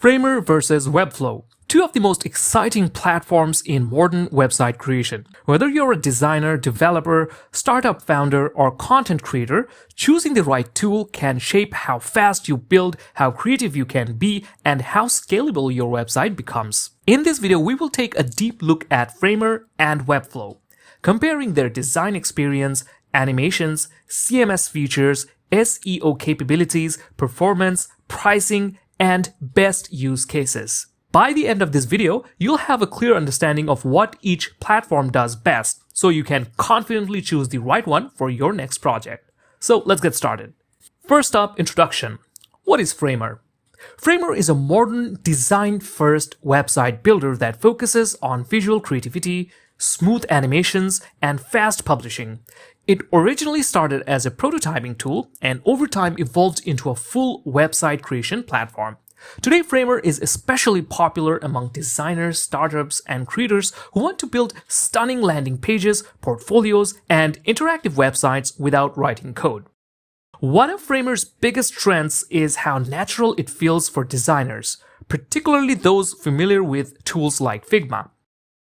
Framer versus Webflow. Two of the most exciting platforms in modern website creation. Whether you're a designer, developer, startup founder, or content creator, choosing the right tool can shape how fast you build, how creative you can be, and how scalable your website becomes. In this video, we will take a deep look at Framer and Webflow, comparing their design experience, animations, CMS features, SEO capabilities, performance, pricing, and best use cases. By the end of this video, you'll have a clear understanding of what each platform does best, so you can confidently choose the right one for your next project. So let's get started. First up, introduction. What is Framer? Framer is a modern design-first website builder that focuses on visual creativity, smooth animations, and fast publishing. It originally started as a prototyping tool and over time evolved into a full website creation platform. Today, Framer is especially popular among designers, startups, and creators who want to build stunning landing pages, portfolios, and interactive websites without writing code. One of Framer's biggest strengths is how natural it feels for designers, particularly those familiar with tools like Figma.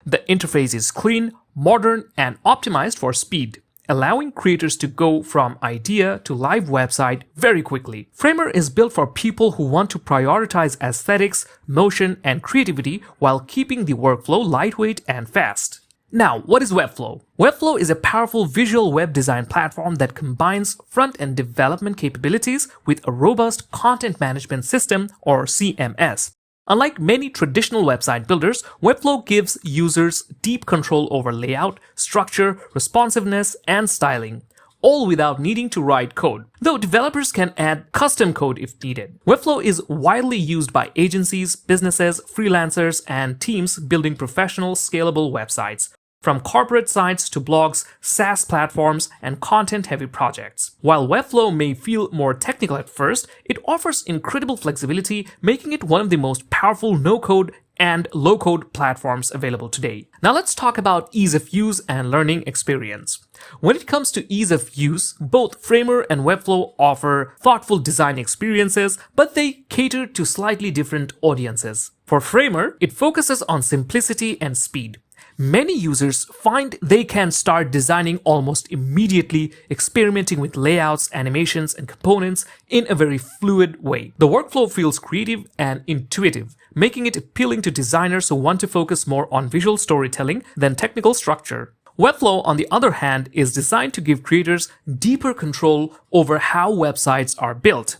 The interface is clean, modern, and optimized for speed, allowing creators to go from idea to live website very quickly. Framer is built for people who want to prioritize aesthetics, motion, and creativity while keeping the workflow lightweight and fast. Now, what is Webflow? Webflow is a powerful visual web design platform that combines front-end development capabilities with a robust content management system, or CMS. Unlike many traditional website builders, Webflow gives users deep control over layout, structure, responsiveness, and styling, all without needing to write code, though developers can add custom code if needed. Webflow is widely used by agencies, businesses, freelancers, and teams building professional, scalable websites, from corporate sites to blogs, SaaS platforms, and content-heavy projects. While Webflow may feel more technical at first, it offers incredible flexibility, making it one of the most powerful no-code and low-code platforms available today. Now let's talk about ease of use and learning experience. When it comes to ease of use, both Framer and Webflow offer thoughtful design experiences, but they cater to slightly different audiences. For Framer, it focuses on simplicity and speed. Many users find they can start designing almost immediately, experimenting with layouts, animations, and components in a very fluid way. The workflow feels creative and intuitive, making it appealing to designers who want to focus more on visual storytelling than technical structure. Webflow, on the other hand, is designed to give creators deeper control over how websites are built.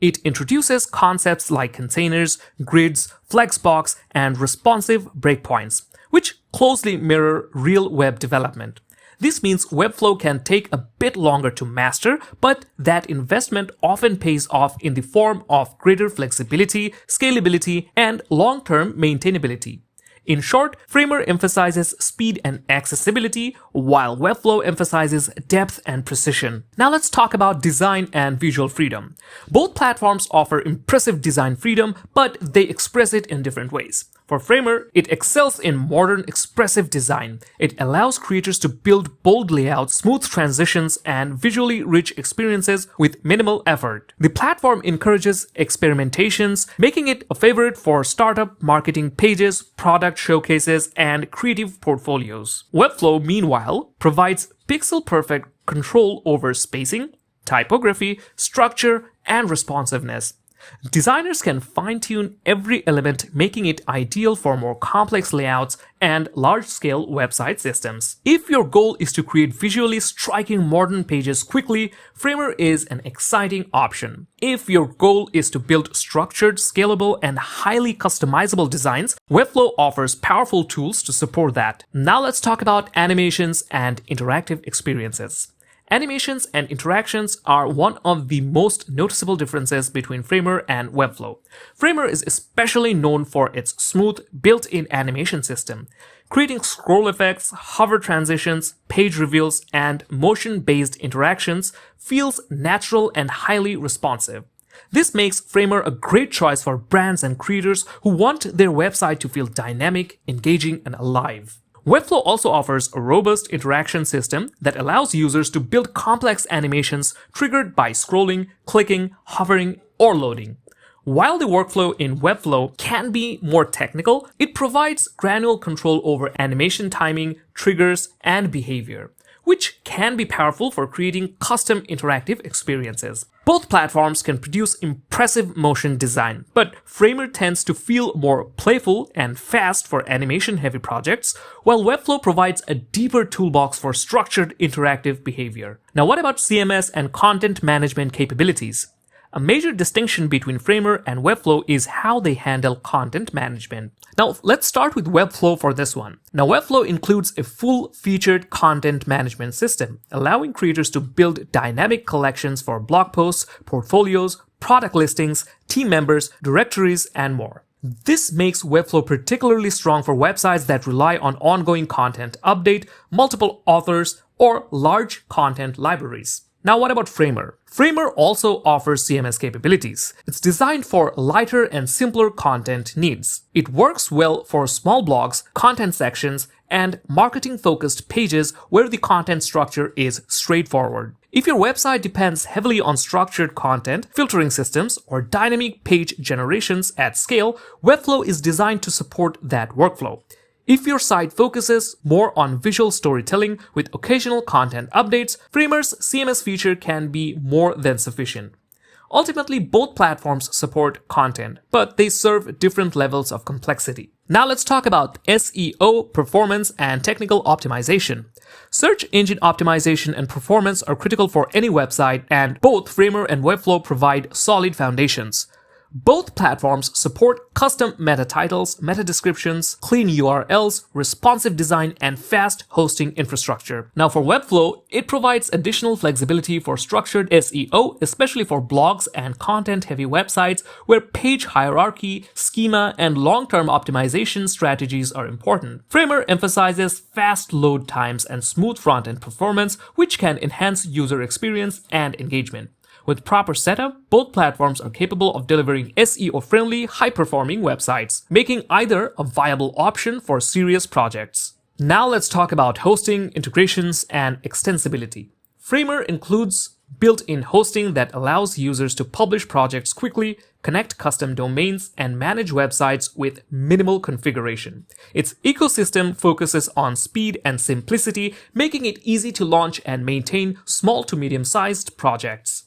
It introduces concepts like containers, grids, flexbox, and responsive breakpoints, which closely mirror real web development. This means Webflow can take a bit longer to master, but that investment often pays off in the form of greater flexibility, scalability, and long-term maintainability. In short, Framer emphasizes speed and accessibility, while Webflow emphasizes depth and precision. Now let's talk about design and visual freedom. Both platforms offer impressive design freedom, but they express it in different ways. For Framer, it excels in modern, expressive design. It allows creators to build bold layouts, smooth transitions, and visually rich experiences with minimal effort. The platform encourages experimentations, making it a favorite for startup marketing pages, product showcases, and creative portfolios. Webflow, meanwhile, provides pixel-perfect control over spacing, typography, structure, and responsiveness. Designers can fine-tune every element, making it ideal for more complex layouts and large-scale website systems. If your goal is to create visually striking modern pages quickly, Framer is an exciting option. If your goal is to build structured, scalable, and highly customizable designs, Webflow offers powerful tools to support that. Now let's talk about animations and interactive experiences. Animations and interactions are one of the most noticeable differences between Framer and Webflow. Framer is especially known for its smooth, built-in animation system, creating scroll effects, hover transitions, page reveals, and motion-based interactions feels natural and highly responsive. This makes Framer a great choice for brands and creators who want their website to feel dynamic, engaging, and alive. Webflow also offers a robust interaction system that allows users to build complex animations triggered by scrolling, clicking, hovering, or loading. While the workflow in Webflow can be more technical, it provides granular control over animation timing, triggers, and behavior, which can be powerful for creating custom interactive experiences. Both platforms can produce impressive motion design, but Framer tends to feel more playful and fast for animation-heavy projects, while Webflow provides a deeper toolbox for structured interactive behavior. Now, what about CMS and content management capabilities? A major distinction between Framer and Webflow is how they handle content management. Now, let's start with Webflow for this one. Now, Webflow includes a full-featured content management system, allowing creators to build dynamic collections for blog posts, portfolios, product listings, team members, directories, and more. This makes Webflow particularly strong for websites that rely on ongoing content update, multiple authors, or large content libraries. Now, what about Framer? Framer also offers CMS capabilities. It's designed for lighter and simpler content needs. It works well for small blogs, content sections, and marketing-focused pages where the content structure is straightforward. If your website depends heavily on structured content, filtering systems, or dynamic page generations at scale, Webflow is designed to support that workflow. If your site focuses more on visual storytelling with occasional content updates, Framer's CMS feature can be more than sufficient. Ultimately, both platforms support content, but they serve different levels of complexity. Now let's talk about SEO, performance, and technical optimization. Search engine optimization and performance are critical for any website, and both Framer and Webflow provide solid foundations. Both platforms support custom meta titles, meta descriptions, clean URLs, responsive design, and fast hosting infrastructure. Now for Webflow, it provides additional flexibility for structured SEO, especially for blogs and content-heavy websites where page hierarchy, schema, and long-term optimization strategies are important. Framer emphasizes fast load times and smooth front-end performance, which can enhance user experience and engagement. With proper setup, both platforms are capable of delivering SEO-friendly, high-performing websites, making either a viable option for serious projects. Now let's talk about hosting, integrations, and extensibility. Framer includes built-in hosting that allows users to publish projects quickly, connect custom domains, and manage websites with minimal configuration. Its ecosystem focuses on speed and simplicity, making it easy to launch and maintain small to medium-sized projects.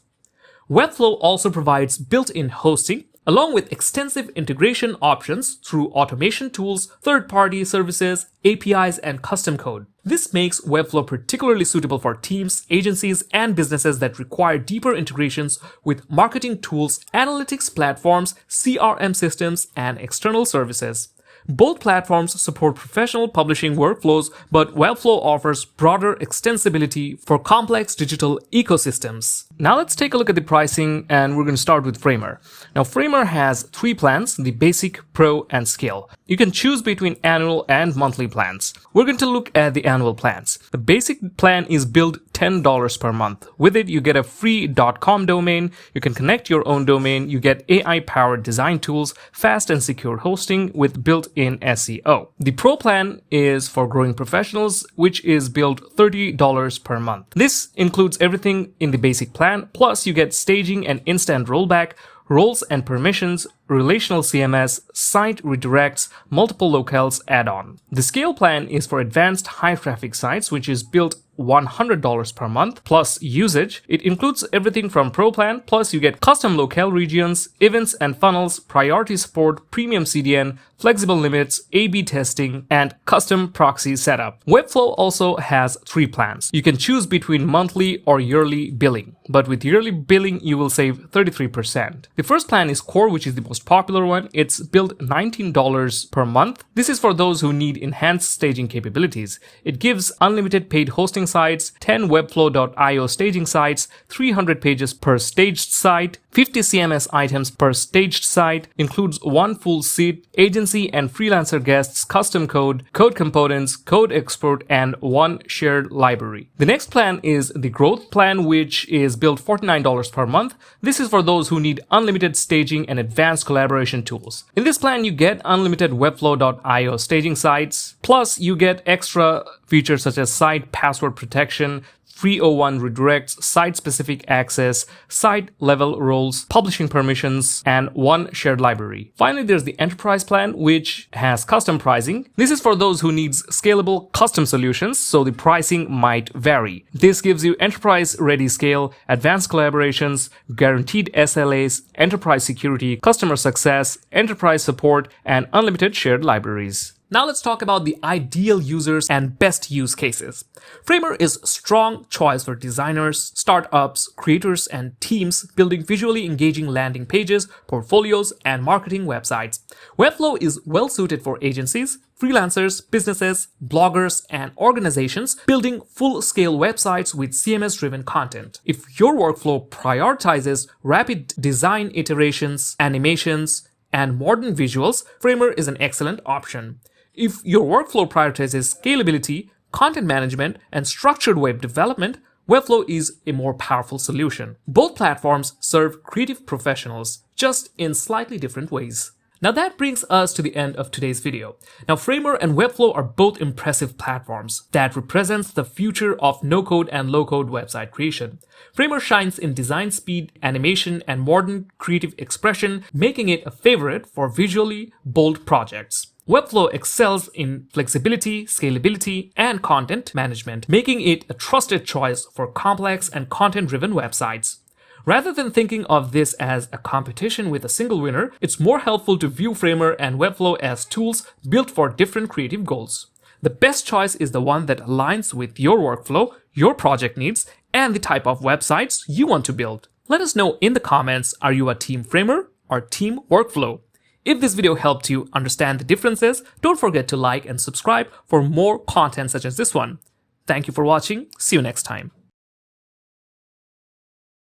Webflow also provides built-in hosting, along with extensive integration options through automation tools, third-party services, APIs, and custom code. This makes Webflow particularly suitable for teams, agencies, and businesses that require deeper integrations with marketing tools, analytics platforms, CRM systems, and external services. Both platforms support professional publishing workflows, but Webflow offers broader extensibility for complex digital ecosystems. Now let's take a look at the pricing, and we're going to start with Framer. Now Framer has 3 plans, the Basic, Pro, and Scale. You can choose between annual and monthly plans. We're going to look at the annual plans. The Basic plan is billed $10 per month. With it, you get a free .com domain, you can connect your own domain, you get AI-powered design tools, fast and secure hosting with built-in SEO. The Pro plan is for growing professionals, which is billed $30 per month. This includes everything in the Basic plan, plus you get staging and instant rollback, roles and permissions, relational CMS, site redirects, multiple locales add-on. The Scale plan is for advanced high-traffic sites, which is billed $100 per month plus usage. It includes everything from Pro plan, plus you get custom locale regions, events and funnels, priority support, premium CDN, flexible limits, A/B testing, and custom proxy setup. Webflow also has 3 plans. You can choose between monthly or yearly billing, but with yearly billing you will save 33%. The first plan is Core, which is the most popular one. It's billed $19 per month. This is for those who need enhanced staging capabilities. It gives unlimited paid hosting sites, 10 Webflow.io staging sites, 300 pages per staged site, 50 CMS items per staged site, includes 1 full seat, agency and freelancer guests, custom code, code components, code export, and 1 shared library. The next plan is the Growth plan, which is billed $49 per month. This is for those who need unlimited staging and advanced collaboration tools. In this plan, you get unlimited Webflow.io staging sites, plus you get extra Features such as site password protection, 301 redirects, site-specific access, site-level roles, publishing permissions, and one shared library. Finally, there's the enterprise plan, which has custom pricing. This is for those who needs scalable custom solutions, so the pricing might vary. This gives you enterprise-ready scale, advanced collaborations, guaranteed SLAs, enterprise security, customer success, enterprise support, and unlimited shared libraries. Now let's talk about the ideal users and best use cases. Framer is a strong choice for designers, startups, creators, and teams building visually engaging landing pages, portfolios, and marketing websites. Webflow is well suited for agencies, freelancers, businesses, bloggers, and organizations building full-scale websites with CMS-driven content. If your workflow prioritizes rapid design iterations, animations, and modern visuals, Framer is an excellent option. If your workflow prioritizes scalability, content management, and structured web development, Webflow is a more powerful solution. Both platforms serve creative professionals, just in slightly different ways. Now that brings us to the end of today's video. Now Framer and Webflow are both impressive platforms that represents the future of no-code and low-code website creation. Framer shines in design speed, animation, and modern creative expression, making it a favorite for visually bold projects. Webflow excels in flexibility, scalability, and content management, making it a trusted choice for complex and content-driven websites. Rather than thinking of this as a competition with a single winner, it's more helpful to view Framer and Webflow as tools built for different creative goals. The best choice is the one that aligns with your workflow, your project needs, and the type of websites you want to build. Let us know in the comments, are you a Team Framer or Team Workflow? If this video helped you understand the differences, don't forget to like and subscribe for more content such as this one. Thank you for watching. See you next time.